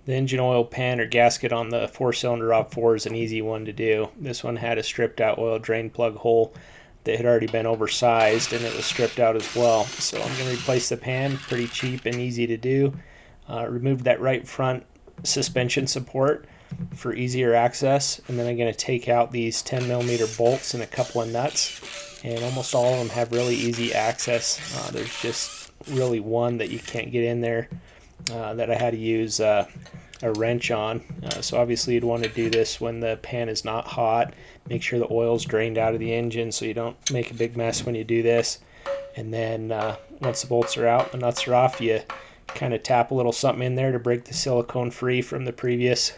The engine oil pan or gasket on the 4-cylinder RAV4 is an easy one to do. This one had a stripped out oil drain plug hole that had already been oversized, and it was stripped out as well. So I'm going to replace the pan, pretty cheap and easy to do. Remove that right front suspension support for easier access, and then I'm going to take out these 10mm bolts and a couple of nuts, and almost all of them have really easy access. There's just really one that you can't get in there that I had to use a wrench on. So obviously you'd want to do this when the pan is not hot. Make sure the oil's drained out of the engine so you don't make a big mess when you do this. And then once the bolts are out, the nuts are off, you kind of tap a little something in there to break the silicone free from the previous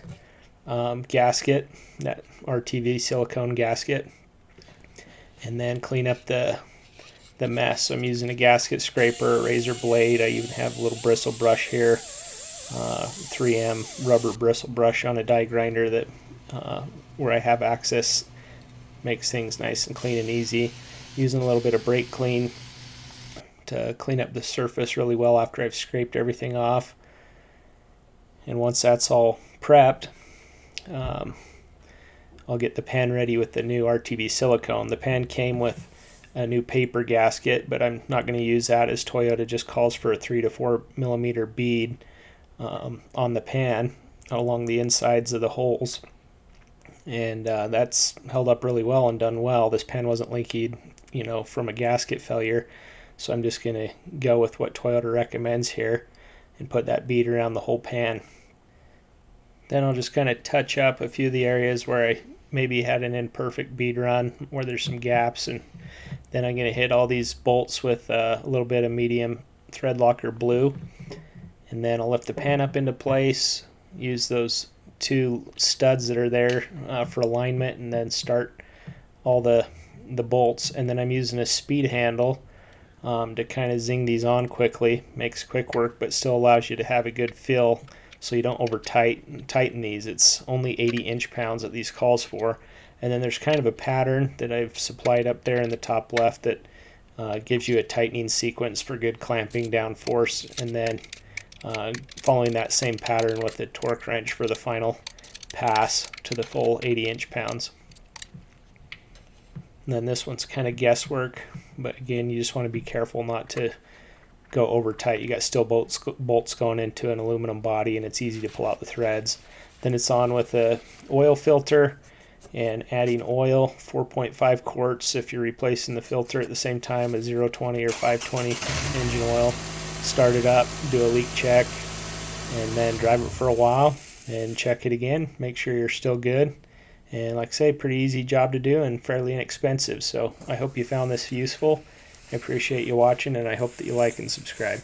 gasket, that RTV silicone gasket, and then clean up the mess. So I'm using a gasket scraper, a razor blade. I even have a little bristle brush here, 3M rubber bristle brush on a die grinder that where I have access makes things nice and clean and easy. Using a little bit of brake clean to clean up the surface really well after I've scraped everything off. And once that's all prepped, I'll get the pan ready with the new RTV silicone. The pan came with a new paper gasket, but I'm not going to use that, as Toyota just calls for a 3 to 4mm bead on the pan along the insides of the holes, and that's held up really well and done well. This pan wasn't leaky, from a gasket failure, so I'm just going to go with what Toyota recommends here and put that bead around the whole pan. Then I'll just kind of touch up a few of the areas where I maybe had an imperfect bead run, where there's some gaps, and then I'm going to hit all these bolts with a little bit of medium thread locker blue, and then I'll lift the pan up into place, use those two studs that are there for alignment, and then start all the bolts. And then I'm using a speed handle to kind of zing these on quickly. Makes quick work, but still allows you to have a good feel so you don't over tighten these. It's only 80 inch-pounds that these calls for. And then there's kind of a pattern that I've supplied up there in the top left that gives you a tightening sequence for good clamping down force, and then following that same pattern with the torque wrench for the final pass to the full 80 inch-pounds. And then this one's kind of guesswork, but again, you just want to be careful not to go over tight. You got steel bolts going into an aluminum body, and it's easy to pull out the threads. Then it's on with a oil filter and adding oil, 4.5 quarts if you're replacing the filter at the same time as 020 or 520 engine oil. Start it up, do a leak check, and then drive it for a while and check it again. Make sure you're still good. And like I say, pretty easy job to do and fairly inexpensive. So I hope you found this useful. I appreciate you watching, and I hope that you like and subscribe.